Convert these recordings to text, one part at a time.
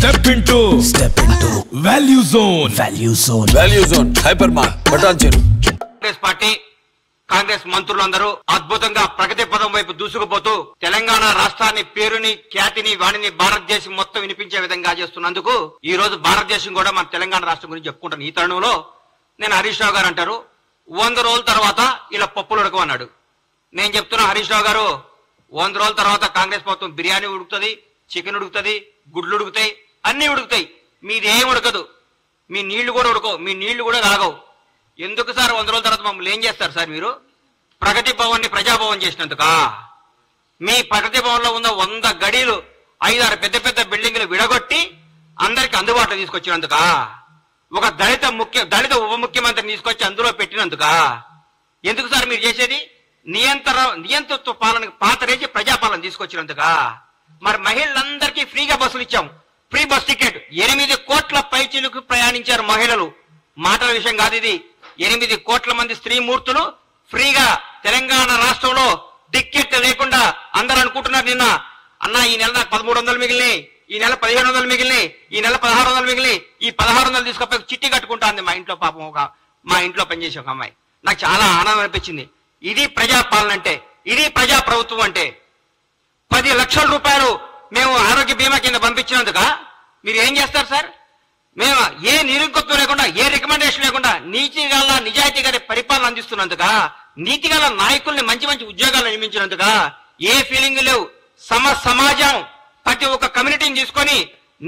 Step into Value Zone. Value Zone. Hypermart. Batanchere. Congress party Congress మంత్రులందరూ అద్భుతంగా ప్రగతి పదం వైపు దూసుకుపోతూ తెలంగాణ రాష్ట్రాన్ని పేరుని ఖ్యాతిని వాణిని భారతదేశం మొత్తం వినిపించే విధంగా చేస్తున్నందుకు ఈ రోజు భారతదేశం కూడా మన తెలంగాణ రాష్ట్రం గురించి చెప్పుకుంటాను. ఈ తరుణంలో నేను హరీష్ రావు గారు అంటారు 100 రోజుల తర్వాత ఇలా పప్పులు ఉడకమన్నాడు. నేను చెప్తున్నా హరీష్ రావు గారు 100 రోజుల తర్వాత కాంగ్రెస్ ప్రభుత్వం బిర్యానీ ఉడుకుతుంది, చికెన్ ఉడుకుతుంది, గుడ్లు ఉడుకుతాయి, అన్ని ఉడుకుతాయి. మీది ఏం ఉడకదు, మీ నీళ్లు కూడా ఉడకవు, మీ నీళ్లు కూడా తాగవు. ఎందుకు సార్ 100 రోజుల తర్వాత మమ్మల్ని ఏం చేస్తారు సార్? మీరు ప్రగతి భవన్ ని ప్రజాభవన్ చేసినందుక, మీ ప్రగతి భవన్ లో ఉన్న 100 గడీలు 5-6 పెద్ద పెద్ద బిల్డింగ్లు విడగొట్టి అందరికి అందుబాటులో తీసుకొచ్చినందుక, ఒక దళిత ఉప ముఖ్యమంత్రిని తీసుకొచ్చి అందులో పెట్టినందుక, ఎందుకు సార్ మీరు చేసేది? నియంతృత్వ పాలన పాతరేసి ప్రజాపాలన తీసుకొచ్చినందుక. మరి మహిళలందరికీ ఫ్రీగా బస్సులు ఇచ్చాం, ఫ్రీ బస్ టికెట్. 8 కోట్ల పైచీలకు ప్రయాణించారు మహిళలు. మాటల విషయం కాదు ఇది. 8 కోట్ల మంది స్త్రీమూర్తులు ఫ్రీగా తెలంగాణ రాష్ట్రంలో టికెట్ లేకుండా. అందరూ అనుకుంటున్నారు నిన్న, అన్న ఈ నెల నాకు 1300 మిగిలినాయి, ఈ నెల 1500 మిగిలినాయి, ఈ నెల 1600 మిగిలినాయి, ఈ 1600 తీసుకపోయి చిట్టి కట్టుకుంటాంది మా ఇంట్లో. పాపం మా ఇంట్లో పనిచేసే ఒక అమ్మాయి. నాకు చాలా ఆనందం అనిపించింది. ఇది ప్రజాపాలన అంటే, ఇది ప్రజా ప్రభుత్వం అంటే. 10 లక్షల రూపాయలు మేము ఆరోగ్య బీమా కింద పంపించినందుక మీరు ఏం చేస్తారు సార్? మేము ఏ నిరుంకత్వం లేకుండా, ఏ రికమెండేషన్ లేకుండా నీతి గల నిజాయితీ గారి పరిపాలన అందిస్తున్నందుక, నీతి గల నాయకుల్ని మంచి మంచి ఉద్యోగాలు నియమించినందుక ఏ ఫీలింగ్ లేవు. సమాజం ప్రతి ఒక్క కమ్యూనిటీని తీసుకొని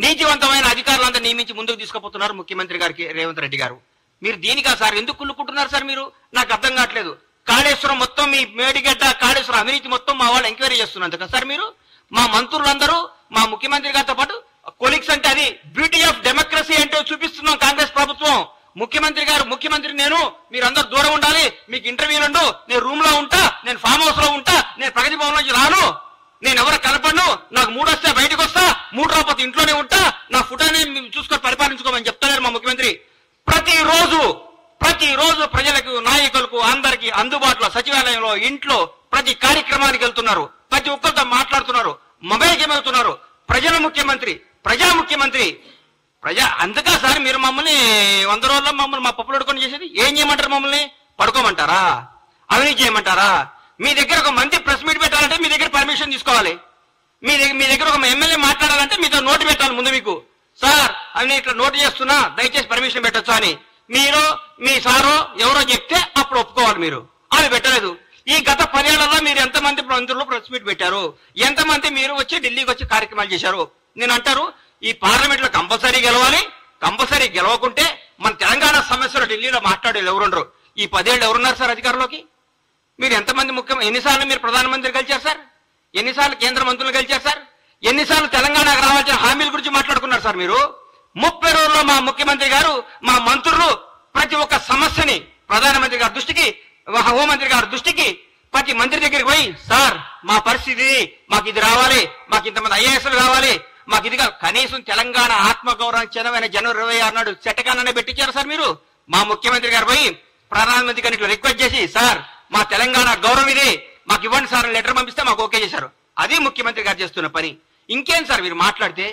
నీతివంతమైన అధికారులందరూ నియమించి ముందుకు తీసుకుపోతున్నారు ముఖ్యమంత్రి గారికి రేవంత్ రెడ్డి గారు. మీరు దీనికా సార్ ఎందుకు కుళ్ళుకుంటున్నారు సార్? మీరు నాకు అర్థం కావట్లేదు. కాళేశ్వరం మొత్తం, మీ మేడిగడ్డ కాళేశ్వరం అవినీతి మొత్తం మా వాళ్ళు ఎంక్వైరీ చేస్తున్నందుక సార్ మీరు, మా మంత్రులందరూ మా ముఖ్యమంత్రి గారితో పాటు కొలీగ్స్ అంటే అది బ్యూటీ ఆఫ్ డెమోక్రసీ అంటే చూపిస్తున్నాం కాంగ్రెస్ ప్రభుత్వం. ముఖ్యమంత్రి గారు, ముఖ్యమంత్రి నేను, మీరందరూ దూరం ఉండాలి, మీకు ఇంటర్వ్యూలు ఉండు, నేను రూమ్ లో ఉంటా, నేను ఫామ్ హౌస్ లో ఉంటా, నేను ప్రగతి భవన్ నుంచి రాను, నేను ఎవరు కలపను, నాకు 3 వస్తే బయటకు వస్తా, 3 రాకపోతే ఇంట్లోనే ఉంటా, నా ఫుటానే చూసుకొని పరిపాలించుకోమని చెప్తున్నారు మా ముఖ్యమంత్రి. ప్రతిరోజు ప్రజలకు, నాయకులకు అందరికి అందుబాటులో సచివాలయంలో, ఇంట్లో ప్రతి కార్యక్రమానికి వెళ్తున్నారు, ప్రతి ఒక్కరితో మాట్లాడుతున్నారు, మొబైల్ గేమ్ అవుతున్నారు. ప్రజల ముఖ్యమంత్రి, ప్రజా ముఖ్యమంత్రి, అందుకా సార్ మీరు మమ్మల్ని 100 రోజుల్లో మమ్మల్ని మా పప్పులు ఉడుకొని చేసేది? ఏం చేయమంటారు? మమ్మల్ని పడుకోమంటారా? అవినీతి చేయమంటారా? మీ దగ్గర ఒక మంది ప్రెస్ మీట్ పెట్టాలంటే మీ దగ్గర పర్మిషన్ తీసుకోవాలి. మీ దగ్గర ఒక ఎమ్మెల్యే మాట్లాడాలంటే మీతో నోటు పెట్టాలి ముందు. మీకు సార్ అని ఇట్లా నోటు చేస్తున్నా, దయచేసి పర్మిషన్ పెట్టొచ్చు అని మీరు, మీ సారో ఎవరో చెప్తే అప్పుడు ఒప్పుకోవాలి. మీరు అది పెట్టలేదు. ఈ గత 10 ఏళ్లలో మీరు ఎంతమంది మంత్రులు ప్రెస్ మీట్ పెట్టారు? ఎంతమంది మీరు వచ్చి ఢిల్లీకి వచ్చి కార్యక్రమాలు చేశారు? నేను అంటారు ఈ పార్లమెంట్ లో కంపల్సరీ గెలవాలి, కంపల్సరీ గెలవకుంటే మన తెలంగాణ సమస్యలు ఢిల్లీలో మాట్లాడేది ఎవరుండరు. ఈ 10 ఏళ్ళు ఎవరున్నారు సార్ అధికారంలోకి? మీరు ఎంతమంది ఎన్నిసార్లు మీరు ప్రధానమంత్రి కలిచారు సార్? ఎన్నిసార్లు కేంద్ర మంత్రులు కలిచారు సార్? ఎన్నిసార్లు తెలంగాణకు రావాల్సిన హామీల గురించి మాట్లాడుకున్నారు సార్ మీరు? 30 రోజుల్లో మా ముఖ్యమంత్రి గారు, మా మంత్రులు ప్రతి ఒక్క సమస్యని ప్రధానమంత్రి గారి దృష్టికి, హోంమంత్రి గారి దృష్టికి, ప్రతి మంత్రి దగ్గరికి పోయి సార్ మా పరిస్థితి, మాకు ఇది రావాలి, మాకు ఇంతమంది ఐఏఎస్లు కావాలి, మాకు ఇది కనీసం తెలంగాణ ఆత్మగౌరవానికి చెందమైన జనవరి 26 నాడు చట్టకాలనే పెట్టించారు సార్ మీరు. మా ముఖ్యమంత్రి గారు పోయి ప్రధానమంత్రి గారిని రిక్వెస్ట్ చేసి సార్ మా తెలంగాణ గౌరవం ఇది, మాకు ఇవ్వండి సార్ లెటర్ పంపిస్తే మాకు ఓకే చేశారు. అది ముఖ్యమంత్రి గారు చేస్తున్న పని. ఇంకేం సార్ మీరు మాట్లాడితే?